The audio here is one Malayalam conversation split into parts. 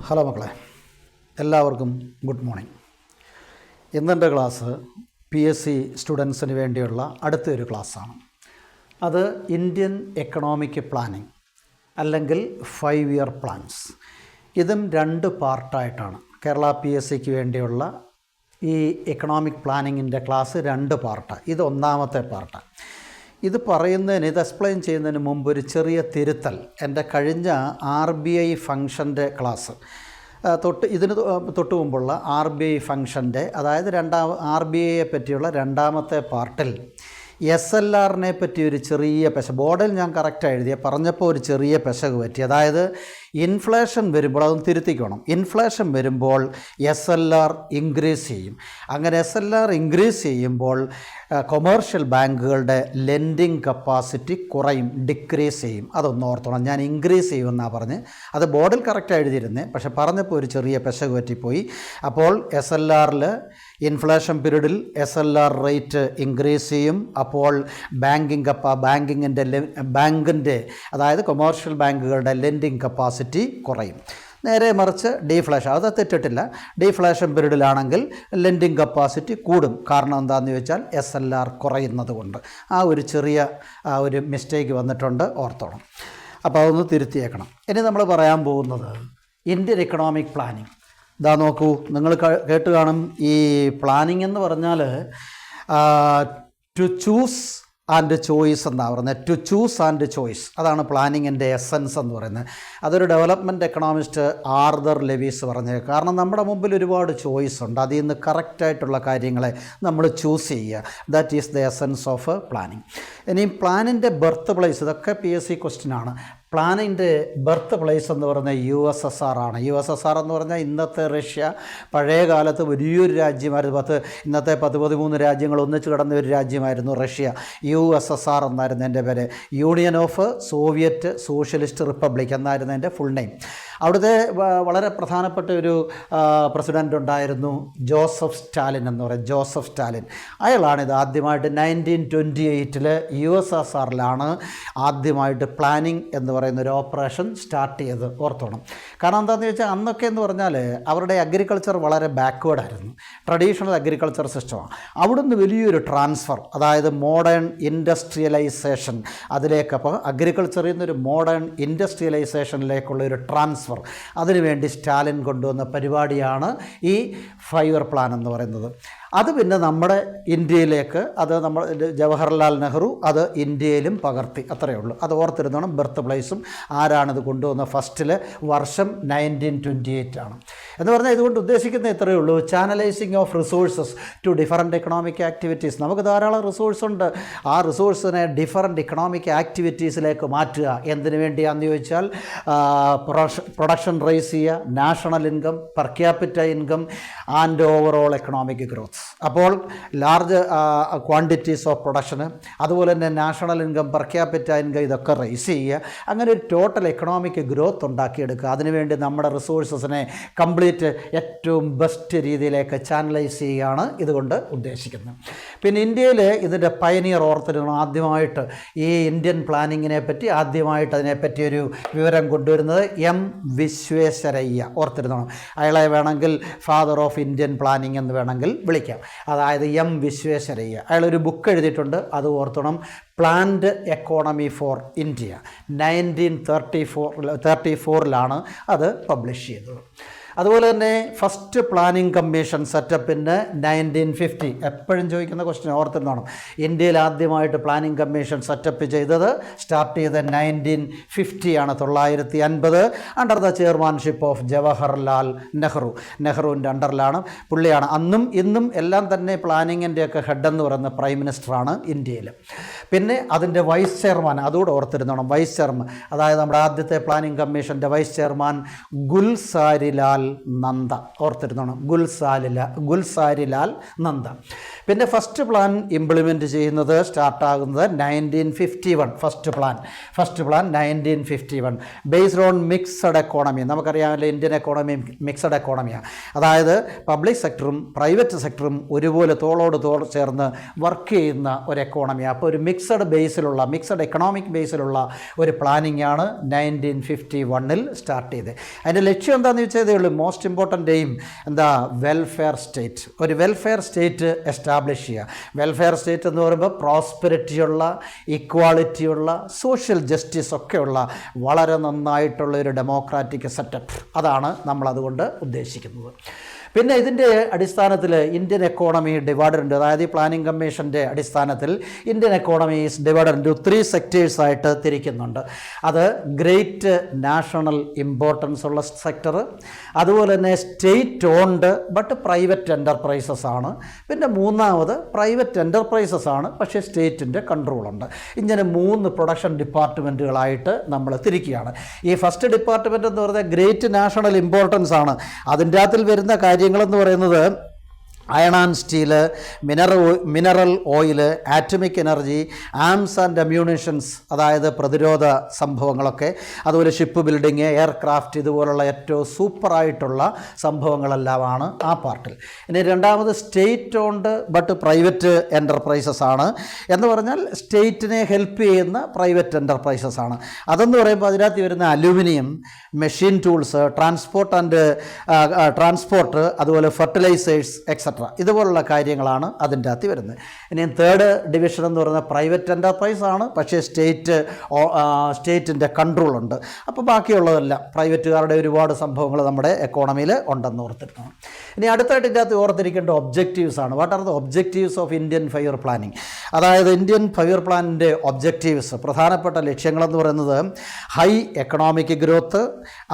ഹലോ മക്കളെ, എല്ലാവർക്കും ഗുഡ് മോർണിംഗ്. ഇന്നെൻ്റെ ക്ലാസ് PSC സ്റ്റുഡൻസിന് വേണ്ടിയുള്ള അടുത്തൊരു ക്ലാസ്സാണ്. അത് ഇന്ത്യൻ എക്കണോമിക് പ്ലാനിംഗ് അല്ലെങ്കിൽ 5 ഇയർ പ്ലാൻസ്. ഇതും 2 പാർട്ടായിട്ടാണ്. കേരള PSCക്ക് വേണ്ടിയുള്ള ഈ എക്കണോമിക് പ്ലാനിങ്ങിൻ്റെ ക്ലാസ് 2 പാർട്ടാണ്. ഇത് ഒന്നാമത്തെ പാർട്ടാണ്. ഇത് എക്സ്പ്ലെയിൻ ചെയ്യുന്നതിന് മുമ്പ് ഒരു ചെറിയ തിരുത്തൽ. എൻ്റെ കഴിഞ്ഞ RBI ഫംഗ്ഷൻ്റെ ക്ലാസ് ഇതിന് തൊട്ട് മുമ്പുള്ള RBI ഫംഗ്ഷൻ്റെ, അതായത് RBIയെ പറ്റിയുള്ള 2ാമത്തെ പാർട്ടിൽ SLRനെ പറ്റി ഒരു ചെറിയ ബോർഡിൽ ഞാൻ കറക്റ്റായി എഴുതിയ പറഞ്ഞപ്പോൾ ഒരു ചെറിയ പെശക് പറ്റി. അതായത് ഇൻഫ്ലേഷൻ വരുമ്പോൾ അതൊന്ന് തിരുത്തിക്കണം. ഇൻഫ്ലേഷൻ വരുമ്പോൾ SLR ഇൻക്രീസ് ചെയ്യും. അങ്ങനെ SLR ഇൻക്രീസ് ചെയ്യുമ്പോൾ കൊമേഴ്ഷ്യൽ ബാങ്കുകളുടെ ലെൻഡിങ് കപ്പാസിറ്റി കുറയും, ഡിക്രീസ് ചെയ്യും. അതൊന്ന് ഓർത്തോണം. ഞാൻ ഇൻക്രീസ് ചെയ്യുമെന്നാണ് പറഞ്ഞ് അത് ബോർഡിൽ കറക്റ്റായി എഴുതിയിരുന്നേ, പക്ഷേ പറഞ്ഞപ്പോൾ ഒരു ചെറിയ പെശക് പറ്റിപ്പോയി. അപ്പോൾ SLRൽ ഇൻഫ്ലേഷൻ പീരീഡിൽ SLR റേറ്റ് ഇൻക്രീസ് ചെയ്യും. അപ്പോൾ ബാങ്കിൻ്റെ അതായത് കൊമേഴ്ഷ്യൽ ബാങ്കുകളുടെ ലെൻഡിങ് കപ്പാസിറ്റി കുറയും. നേരെ മറിച്ച് ഡീഫ്ലേഷൻ, അത് തെറ്റിട്ടില്ല. ഡീഫ്ലേഷൻ പീരീഡിലാണെങ്കിൽ ലെൻഡിങ് കപ്പാസിറ്റി കൂടും. കാരണം എന്താണെന്ന് ചോദിച്ചാൽ SLR കുറയുന്നത് കൊണ്ട്. ഒരു ചെറിയ ഒരു മിസ്റ്റേക്ക് വന്നിട്ടുണ്ട്, ഓർത്തോണം. അപ്പോൾ അതൊന്ന് തിരുത്തിയേക്കണം. ഇനി നമ്മൾ പറയാൻ പോകുന്നത് ഇന്ത്യൻ എക്കണോമിക് പ്ലാനിങ്. ഇതാ നോക്കൂ, നിങ്ങൾ കേട്ട് കാണും. ഈ പ്ലാനിങ് എന്ന് പറഞ്ഞാൽ ടു ചൂസ് ആൻഡ് ചോയ്സ് എന്നാണ് പറയുന്നത്. ടു ചൂസ് ആൻഡ് ചോയ്സ്, അതാണ് പ്ലാനിങ്ങിൻ്റെ എസൻസ് എന്ന് പറയുന്നത്. അതൊരു ഡെവലപ്മെൻറ്റ് എക്കണോമിസ്റ്റ് ആർതർ ലെവീസ് പറഞ്ഞത്. കാരണം നമ്മുടെ മുമ്പിൽ ഒരുപാട് ചോയ്സ് ഉണ്ട്, അതിൽ നിന്ന് കറക്റ്റായിട്ടുള്ള കാര്യങ്ങളെ നമ്മൾ ചൂസ് ചെയ്യുക. That is the essence of planning. ഇനി പ്ലാനിൻ്റെ ബർത്ത് പ്ലേസ്, ഇതൊക്കെ PSC ക്വസ്റ്റ്യനാണ്. പ്ലാനിൻ്റെ ബർത്ത് പ്ലേസ് എന്ന് പറയുന്നത് USSR ആണ്. USSR എന്ന് പറഞ്ഞാൽ ഇന്നത്തെ റഷ്യ, പഴയ കാലത്ത് വലിയൊരു രാജ്യമായിരുന്നു. ഇന്നത്തെ 13 രാജ്യങ്ങൾ ഒന്നിച്ച് കിടന്ന ഒരു രാജ്യമായിരുന്നു റഷ്യ. USSR എന്നായിരുന്നു എൻ്റെ പേര്. Union of Soviet socialist republic എന്നായിരുന്നു എൻ്റെ ഫുൾ നെയിം. അവിടുത്തെ വളരെ പ്രധാനപ്പെട്ട ഒരു പ്രസിഡൻ്റ് ഉണ്ടായിരുന്നു, ജോസഫ് സ്റ്റാലിൻ എന്ന് പറയും. ജോസഫ് സ്റ്റാലിൻ അയാളാണിത് ആദ്യമായിട്ട് 1928 USSRലാണ് ആദ്യമായിട്ട് പ്ലാനിങ് എന്ന് പറയുന്ന ഒരു ഓപ്പറേഷൻ സ്റ്റാർട്ട് ചെയ്ത്, ഓർത്തോണം. കാരണം എന്താണെന്ന് ചോദിച്ചാൽ അന്നൊക്കെ എന്ന് പറഞ്ഞാൽ അവരുടെ അഗ്രികൾച്ചർ വളരെ ബാക്ക്വേർഡായിരുന്നു. ട്രഡീഷണൽ അഗ്രികൾച്ചർ സിസ്റ്റമാണ്. അവിടുന്ന് വലിയൊരു ട്രാൻസ്ഫർ, അതായത് മോഡേൺ ഇൻഡസ്ട്രിയലൈസേഷൻ അതിലേക്ക്. അപ്പോൾ അഗ്രികൾച്ചറിൽ നിന്നൊരു മോഡേൺ ഇൻഡസ്ട്രിയലൈസേഷനിലേക്കുള്ള ഒരു ട്രാൻസ്ഫർ, അതിനുവേണ്ടി സ്റ്റാലിൻ കൊണ്ടുവന്ന പരിപാടിയാണ് ഈ 5 ഇയർ പ്ലാൻ എന്ന് പറയുന്നത്. അത് പിന്നെ നമ്മുടെ ഇന്ത്യയിലേക്ക്, അത് നമ്മൾ ജവഹർലാൽ നെഹ്റു അത് ഇന്ത്യയിലും പകർത്തി, അത്രയേ ഉള്ളൂ. അത് ഓർത്തിരുന്നോണം. ബർത്ത് പ്ലേസും ആരാണിത് കൊണ്ടുവന്നത്, ഫസ്റ്റിൽ വർഷം 1928 ആണ്. എന്ന് പറഞ്ഞാൽ ഇതുകൊണ്ട് ഉദ്ദേശിക്കുന്നത് ഇത്രയേ ഉള്ളൂ, channelising of resources to different economic activities. നമുക്ക് ധാരാളം റിസോഴ്സ് ഉണ്ട്, ആ റിസോഴ്സിനെ ഡിഫറൻറ്റ് എക്കണോമിക് ആക്ടിവിറ്റീസിലേക്ക് മാറ്റുക. എന്തിനു വേണ്ടിയാണെന്ന് ചോദിച്ചാൽ പ്രൊഡക്ഷൻ റൈസ് ചെയ്യുക, national income, per capita income and overall economic growth. അപ്പോൾ ലാർജ് ക്വാണ്ടിറ്റീസ് ഓഫ് പ്രൊഡക്ഷന്, അതുപോലെ തന്നെ national income, per capita income, ഇതൊക്കെ റൈസ് ചെയ്യുക. അങ്ങനെ ഒരു ടോട്ടൽ എക്കണോമിക് ഗ്രോത്ത് ഉണ്ടാക്കിയെടുക്കുക. അതിനുവേണ്ടി നമ്മുടെ റിസോഴ്സസിനെ കംപ്ലീറ്റ് ഏറ്റവും ബെസ്റ്റ് രീതിയിലേക്ക് ചാനലൈസ് ചെയ്യുകയാണ് ഇതുകൊണ്ട് ഉദ്ദേശിക്കുന്നത്. പിന്നെ ഇന്ത്യയിൽ ഇതിൻ്റെ പയനിയർ ഓർത്തിരുന്നു. ആദ്യമായിട്ട് ഈ ഇന്ത്യൻ പ്ലാനിങ്ങിനെ പറ്റി ആദ്യമായിട്ട് അതിനെപ്പറ്റി ഒരു വിവരം കൊണ്ടുവരുന്നത് M വിശ്വേശ്വരയ്യ, ഓർത്തിരുന്നോണം. അയാളെ വേണമെങ്കിൽ ഫാദർ ഓഫ് ഇന്ത്യൻ പ്ലാനിങ് എന്ന് വേണമെങ്കിൽ വിളിക്കാം. അതായത് M വിശ്വേശ്വരയ്യ. അയാളൊരു ബുക്ക് എഴുതിയിട്ടുണ്ട്, അത് ഓർത്തോണം. പ്ലാൻഡ് എക്കോണമി ഫോർ ഇന്ത്യ 1934 അത് പബ്ലിഷ് ചെയ്തത്. അതുപോലെ തന്നെ ഫസ്റ്റ് പ്ലാനിംഗ് കമ്മീഷൻ സെറ്റപ്പിന് 1950. എപ്പോഴും ചോദിക്കുന്ന ക്വസ്റ്റ്യൻ, ഓർത്തിരുന്നോണം. ഇന്ത്യയിൽ ആദ്യമായിട്ട് പ്ലാനിംഗ് കമ്മീഷൻ സെറ്റപ്പ് ചെയ്തത്, സ്റ്റാർട്ട് ചെയ്ത 1950 ആണ്, 1950, under the chairmanship of Jawaharlal Nehru. നെഹ്റുവിൻ്റെ അണ്ടറിലാണ്, പുള്ളിയാണ് അന്നും ഇന്നും എല്ലാം തന്നെ പ്ലാനിങ്ങിൻ്റെയൊക്കെ ഹെഡെന്ന് പറയുന്ന പ്രൈം മിനിസ്റ്ററാണ് ഇന്ത്യയിൽ. പിന്നെ അതിൻ്റെ വൈസ് ചെയർമാൻ, അതുകൂടെ ഓർത്തിരുന്നോണം. വൈസ് ചെയർമാൻ, അതായത് നമ്മുടെ ആദ്യത്തെ പ്ലാനിംഗ് കമ്മീഷൻ്റെ വൈസ് ചെയർമാൻ ഗുൽസാരിലാൽ നന്ദ, ഓർത്തിരുന്നോണം, ഗുൽസാരിലാൽ നന്ദ. പിന്നെ ഫസ്റ്റ് പ്ലാൻ ഇംപ്ലിമെൻറ്റ് ചെയ്യുന്നത് സ്റ്റാർട്ടാകുന്നത് 1951. First plan 1951 based on mixed economy. നമുക്കറിയാമല്ലോ ഇന്ത്യൻ എക്കോണമി മിക്സഡ് എക്കോണമിയാണ്. അതായത് പബ്ലിക് സെക്ടറും പ്രൈവറ്റ് സെക്ടറും ഒരുപോലെ തോളോട് തോൾ ചേർന്ന് വർക്ക് ചെയ്യുന്ന ഒരു എക്കോണമിയാണ്. അപ്പോൾ ഒരു മിക്സഡ് എക്കണോമിക് ബേസിലുള്ള ഒരു പ്ലാനിംഗ് ആണ് 1951 സ്റ്റാർട്ട് ചെയ്തത്. അതിൻ്റെ ലക്ഷ്യം എന്താണെന്ന് വെച്ചതേ ഉള്ളൂ. മോസ്റ്റ് ഇമ്പോർട്ടൻ്റ് എയിം എന്താ? Welfare state. ഒരു വെൽഫെയർ സ്റ്റേറ്റ് എസ്റ്റാബ്ലിഷ് ചെയ്യുക. വെൽഫെയർ സ്റ്റേറ്റ് എന്ന് പറയുമ്പോൾ പ്രോസ്പെരിറ്റിയുള്ള, ഇക്വാളിറ്റിയുള്ള, സോഷ്യൽ ജസ്റ്റിസ് ഒക്കെയുള്ള വളരെ നന്നായിട്ടുള്ള ഒരു ഡെമോക്രാറ്റിക് സെറ്റപ്പ്. അതാണ് നമ്മളതുകൊണ്ട് ഉദ്ദേശിക്കുന്നത്. പിന്നെ ഇതിൻ്റെ അടിസ്ഥാനത്തിൽ ഇന്ത്യൻ എക്കോണമി ഡിവൈഡഡ് ഉണ്ട്. അതായത് ഈ പ്ലാനിംഗ് കമ്മീഷൻ്റെ അടിസ്ഥാനത്തിൽ Indian economy is divided into 3 സെക്ടേഴ്സായിട്ട് തിരിക്കുന്നുണ്ട്. അത് ഗ്രേറ്റ് നാഷണൽ ഇമ്പോർട്ടൻസ് ഉള്ള സെക്ടർ, അതുപോലെ തന്നെ state owned but private enterprises ആണ്. പിന്നെ മൂന്നാമത് പ്രൈവറ്റ് എൻ്റർപ്രൈസസ് ആണ്, പക്ഷേ സ്റ്റേറ്റിൻ്റെ കൺട്രോളുണ്ട്. ഇങ്ങനെ 3 പ്രൊഡക്ഷൻ ഡിപ്പാർട്ട്മെൻറ്റുകളായിട്ട് നമ്മൾ തിരിക്കുകയാണ്. ഈ ഫസ്റ്റ് ഡിപ്പാർട്ട്മെൻറ്റ് എന്ന് പറയുന്നത് ഗ്രേറ്റ് നാഷണൽ ഇമ്പോർട്ടൻസ് ആണ്. അതിൻ്റെ അകത്തിൽ വരുന്ന കാര്യങ്ങളെന്ന് പറയുന്നത് iron and steel, mineral oil, atomic energy, arms and ammunitions, അതായത് പ്രതിരോധ സംഭവങ്ങളൊക്കെ, അതുപോലെ ഷിപ്പ് ബിൽഡിങ്, എയർക്രാഫ്റ്റ്, ഇതുപോലുള്ള ഏറ്റവും സൂപ്പറായിട്ടുള്ള സംഭവങ്ങളെല്ലാമാണ് ആ പാർട്ടിൽ. ഇനി രണ്ടാമത് state owned but private enterprises ആണ്. എന്ന് പറഞ്ഞാൽ സ്റ്റേറ്റിനെ ഹെൽപ്പ് ചെയ്യുന്ന പ്രൈവറ്റ് എൻ്റർപ്രൈസസ് ആണ്. അതെന്ന് പറയുമ്പോൾ അതിനകത്ത് വരുന്ന അലൂമിനിയം, മെഷീൻ ടൂൾസ്, ട്രാൻസ്പോർട്ട്, അതുപോലെ ഫെർട്ടിലൈസേഴ്സ് എക്സെട്ര, ഇതുപോലുള്ള കാര്യങ്ങളാണ് അതിൻ്റെ അകത്ത് വരുന്നത്. ഇനി തേർഡ് ഡിവിഷൻ എന്ന് പറയുന്നത് പ്രൈവറ്റ് എൻ്റർപ്രൈസ് ആണ്, പക്ഷേ സ്റ്റേറ്റിൻ്റെ കൺട്രോളുണ്ട്. അപ്പോൾ ബാക്കിയുള്ളതെല്ലാം പ്രൈവറ്റുകാരുടെ ഒരുപാട് സംഭവങ്ങൾ നമ്മുടെ എക്കോണമിയിൽ ഉണ്ടെന്ന് ഓർത്തിരിക്കണം. ഇനി അടുത്തായിട്ട് ഇതിൻ്റെ അകത്ത് ഓർത്തിരിക്കേണ്ട ഒബ്ജക്റ്റീവ്സ് ആണ്. What are the objectives of Indian 5 year planning? അതായത് ഇന്ത്യൻ 5 ഇയർ പ്ലാനിൻ്റെ ഒബ്ജക്റ്റീവ്സ്, പ്രധാനപ്പെട്ട ലക്ഷ്യങ്ങളെന്ന് പറയുന്നത് ഹൈ എക്കണോമിക് ഗ്രോത്ത്,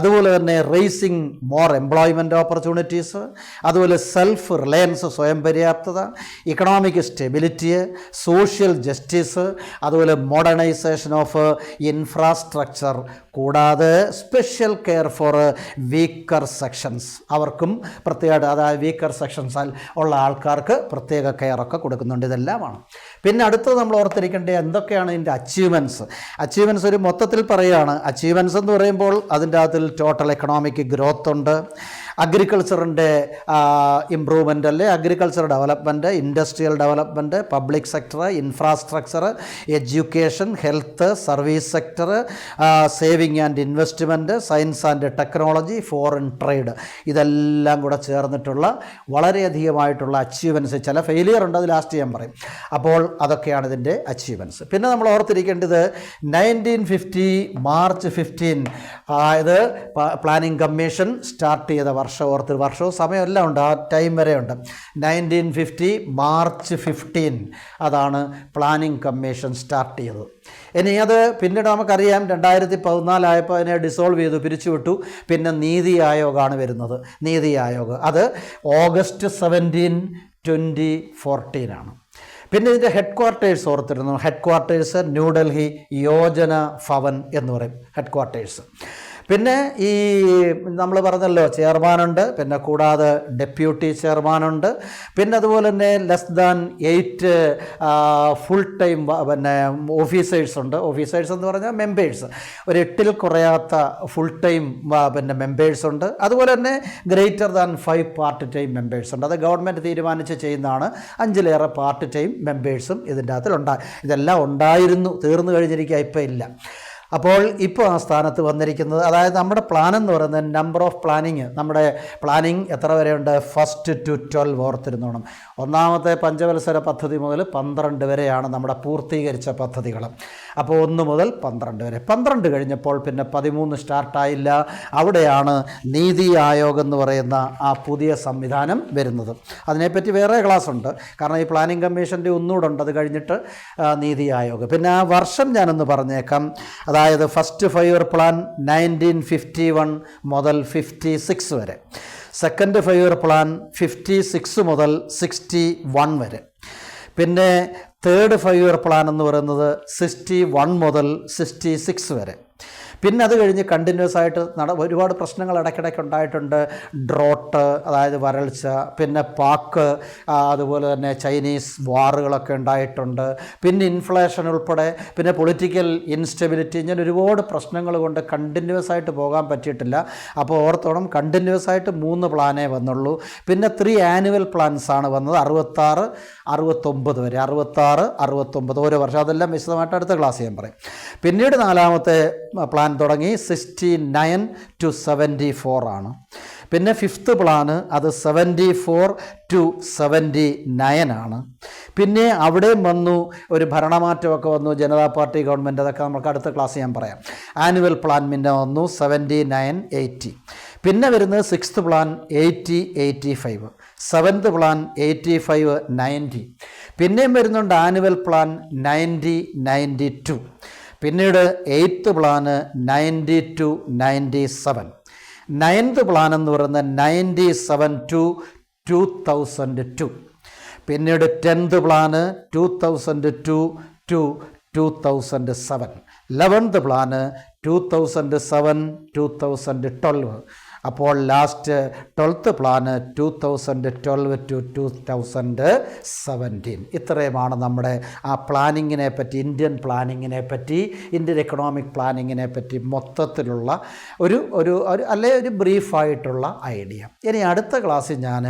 അതുപോലെ തന്നെ റേസിംഗ് മോർ എംപ്ലോയ്മെൻറ്റ് ഓപ്പർച്യൂണിറ്റീസ്, അതുപോലെ സെൽഫ് റിലയൻസ്, സ്വയം പര്യാപ്തത, ഇക്കണോമിക് സ്റ്റെബിലിറ്റി, സോഷ്യൽ ജസ്റ്റിസ്, അതുപോലെ മോഡേണൈസേഷൻ ഓഫ് ഇൻഫ്രാസ്ട്രക്ചർ, കൂടാതെ special care for weaker sections, അവർക്കും പ്രത്യേകമായിട്ട്, അതായത് വീക്കർ സെക്ഷൻസിൽ ഉള്ള ആൾക്കാർക്ക് പ്രത്യേക കെയറൊക്കെ കൊടുക്കുന്നുണ്ട്. ഇതെല്ലാമാണ്. പിന്നെ അടുത്തത് നമ്മൾ ഓർത്തിരിക്കേണ്ടത് എന്തൊക്കെയാണ് ഇതിൻ്റെ അച്ചീവ്മെൻറ്റ്സ് ഒരു മൊത്തത്തിൽ പറയുകയാണ്. അച്ചീവ്മെൻറ്റ്സ് എന്ന് പറയുമ്പോൾ അതിൻ്റെ അകത്തിൽ ടോട്ടൽ എക്കണോമിക് ഗ്രോത്ത് ഉണ്ട്, അഗ്രികൾച്ചറിൻ്റെ ഇമ്പ്രൂവ്മെൻ്റ് അല്ലേ, agriculture development, industrial development, public sector, infrastructure, education, health, service sector, saving and investment, science and technology, foreign trade, ഇതെല്ലാം കൂടെ ചേർന്നിട്ടുള്ള വളരെയധികമായിട്ടുള്ള അച്ചീവ്മെൻറ്റ്സ്. ചില ഫെയിലിയർ ഉണ്ട്, അത് ലാസ്റ്റ് ഞാൻ പറയും. അപ്പോൾ അതൊക്കെയാണ് ഇതിൻ്റെ അച്ചീവ്മെൻറ്റ്സ്. പിന്നെ നമ്മൾ ഓർത്തിരിക്കേണ്ടത് 1950 മാർച്ച് 15, അതായത് പ്ലാനിംഗ് കമ്മീഷൻ സ്റ്റാർട്ട് ചെയ്ത വർഷവും സമയമെല്ലാം ഉണ്ട്, ആ ടൈം വരെ ഉണ്ട്. 1950 മാർച്ച് 15 അതാണ് പ്ലാനിംഗ് കമ്മീഷൻ സ്റ്റാർട്ട് ചെയ്തത്. ഇനി അത് പിന്നീട് നമുക്കറിയാം 2014 ആയപ്പോൾ അതിനെ ഡിസോൾവ് ചെയ്തു, പിരിച്ചുവിട്ടു. പിന്നെ നീതി ആയോഗാണ് വരുന്നത്. നീതി ആയോഗ് അത് August 17, 2014 ആണ്. പിന്നെ ഇതിൻ്റെ ഹെഡ് ക്വാർട്ടേഴ്സ് ഓർത്തിരുന്നു. ഹെഡ് ക്വാർട്ടേഴ്സ് ന്യൂഡൽഹി യോജന ഭവൻ എന്ന് പറയും ഹെഡ് ക്വാർട്ടേഴ്സ്. പിന്നെ ഈ നമ്മൾ പറഞ്ഞല്ലോ ചെയർമാനുണ്ട്, പിന്നെ കൂടാതെ ഡെപ്യൂട്ടി ചെയർമാനുണ്ട്, പിന്നെ അതുപോലെ തന്നെ ലെസ് ദാൻ 8 ഫുൾ ടൈം പിന്നെ ഓഫീസേഴ്സ് ഉണ്ട്. ഓഫീസേഴ്സ് എന്ന് പറഞ്ഞാൽ മെമ്പേഴ്സ്, ഒരു 8ൽ കുറയാത്ത ഫുൾ ടൈം പിന്നെ മെമ്പേഴ്സ് ഉണ്ട്. അതുപോലെ തന്നെ greater than 5 part time members ഉണ്ട്. അത് ഗവൺമെൻറ് തീരുമാനിച്ച് ചെയ്യുന്നതാണ്. 5ലേറെ പാർട്ട് ടൈം മെമ്പേഴ്സും ഇതിൻ്റെ അകത്തിലുണ്ടായി. ഇതെല്ലാം ഉണ്ടായിരുന്നു, തീർന്നു കഴിഞ്ഞിരിക്കുക, ഇപ്പോൾ ഇല്ല. അപ്പോൾ ഇപ്പോൾ ആ സ്ഥാനത്ത് വന്നിരിക്കുന്നത്, അതായത് നമ്മുടെ പ്ലാൻ എന്ന് പറയുന്നത് നമ്പർ ഓഫ് പ്ലാനിങ്, നമ്മുടെ പ്ലാനിങ് എത്ര വരെയുണ്ട്? 1 to 12 ഓർത്തിരുന്നോണം. ഒന്നാമത്തെ പഞ്ചവത്സര പദ്ധതി മുതൽ 12 വരെയാണ് നമ്മുടെ പൂർത്തീകരിച്ച പദ്ധതികൾ. അപ്പോൾ 1 മുതൽ 12 വരെ. 12 കഴിഞ്ഞപ്പോൾ പിന്നെ 13 സ്റ്റാർട്ടായില്ല. അവിടെയാണ് നീതി ആയോഗ് എന്ന് പറയുന്ന ആ പുതിയ സംവിധാനം വരുന്നത്. അതിനെപ്പറ്റി വേറെ ക്ലാസ് ഉണ്ട്, കാരണം ഈ പ്ലാനിംഗ് കമ്മീഷൻ്റെ ഒന്നുകൂടെ ഉണ്ട്. അത് കഴിഞ്ഞിട്ട് നീതി ആയോഗ്. പിന്നെ ആ വർഷം ഞാനൊന്ന് പറഞ്ഞേക്കാം. അതായത് ഫസ്റ്റ് 5 ഇയർ പ്ലാൻ 1951 മുതൽ 56 വരെ. സെക്കൻഡ് 5 ഇയർ പ്ലാൻ 56 മുതൽ 61 വരെ. പിന്നെ തേർഡ് 5 ഇയർ പ്ലാൻ എന്ന് പറയുന്നത് 61 മുതൽ 66 വരെ. പിന്നെ അത് കഴിഞ്ഞ് കണ്ടിന്യൂസ് ആയിട്ട് ഒരുപാട് പ്രശ്നങ്ങൾ ഇടയ്ക്കിടയ്ക്ക് ഉണ്ടായിട്ടുണ്ട്. ഡ്രോട്ട്, അതായത് വരൾച്ച, പിന്നെ പാക്ക്, അതുപോലെ തന്നെ ചൈനീസ് വാറുകളൊക്കെ ഉണ്ടായിട്ടുണ്ട്. പിന്നെ ഇൻഫ്ലേഷൻ ഉൾപ്പെടെ, പിന്നെ പൊളിറ്റിക്കൽ ഇൻസ്റ്റെബിലിറ്റി, ഇങ്ങനെ ഒരുപാട് പ്രശ്നങ്ങൾ കൊണ്ട് കണ്ടിന്യൂസ് ആയിട്ട് പോകാൻ പറ്റിയിട്ടില്ല. അപ്പോൾ ഓർത്തോണം, കണ്ടിന്യൂസ് ആയിട്ട് 3 പ്ലാനേ വന്നുള്ളൂ. പിന്നെ 3 ആനുവൽ പ്ലാൻസ് ആണ് വന്നത്, 66, 69 വരെ, 66, 69 ഓരോ വർഷം. അതെല്ലാം വിശദമായിട്ട് അടുത്ത ക്ലാസ് ഞാൻ പറയും. പിന്നീട് 4ാമത്തെ പ്ലാൻ തുടങ്ങി 69 to 74 ആണ്. പിന്നെ 5th പ്ലാന് അത് 74 to 79 ആണ്. പിന്നെ അവിടെയും വന്നു ഒരു ഭരണമാറ്റമൊക്കെ വന്നു, ജനതാ പാർട്ടി ഗവൺമെൻറ്. അതൊക്കെ നമുക്ക് അടുത്ത ക്ലാസ് ഞാൻ പറയാം. ആനുവൽ പ്ലാൻ പിന്നെ വന്നു 79, 80. പിന്നെ വരുന്നത് 6th പ്ലാൻ 80, 85. 7th plan 85, 90. പിന്നെയും വരുന്നുണ്ട് ആനുവൽ പ്ലാൻ 90, 92. പിന്നീട് 8th plan 90 to 97. 9th plan എന്ന് പറയുന്നത് 97 to 2002. പിന്നീട് 10th plan 2002 to 2007. 11th plan 2007, 2012. അപ്പോൾ ലാസ്റ്റ് 12th പ്ലാന് 2012 to 2017. ഇത്രയുമാണ് നമ്മുടെ ആ പ്ലാനിങ്ങിനെ പറ്റി, ഇന്ത്യൻ പ്ലാനിങ്ങിനെ പറ്റി, ഇന്ത്യൻ എക്കണോമിക് പ്ലാനിങ്ങിനെ പറ്റി മൊത്തത്തിലുള്ള ഒരു ബ്രീഫായിട്ടുള്ള ഐഡിയ. ഇനി അടുത്ത ക്ലാസ്സിൽ ഞാൻ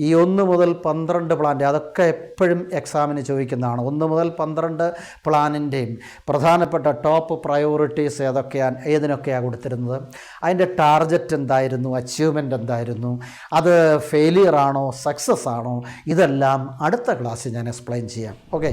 ഈ 1 മുതൽ 12 പ്ലാൻ്റെ, അതൊക്കെ എപ്പോഴും എക്സാമിന് ചോദിക്കുന്നതാണ്, 1 മുതൽ 12 പ്ലാനിൻ്റെയും പ്രധാനപ്പെട്ട ടോപ്പ് പ്രയോറിറ്റീസ് ഏതിനൊക്കെയാണ് കൊടുത്തിരുന്നത്, അതിൻ്റെ ടാർഗറ്റ് എന്തായിരുന്നു, അച്ചീവ്മെൻ്റ് എന്തായിരുന്നു, അത് ഫെയിലിയർ ആണോ സക്സസ് ആണോ, ഇതെല്ലാം അടുത്ത ക്ലാസ്സിൽ ഞാൻ എക്സ്പ്ലെയിൻ ചെയ്യാം. ഓക്കെ.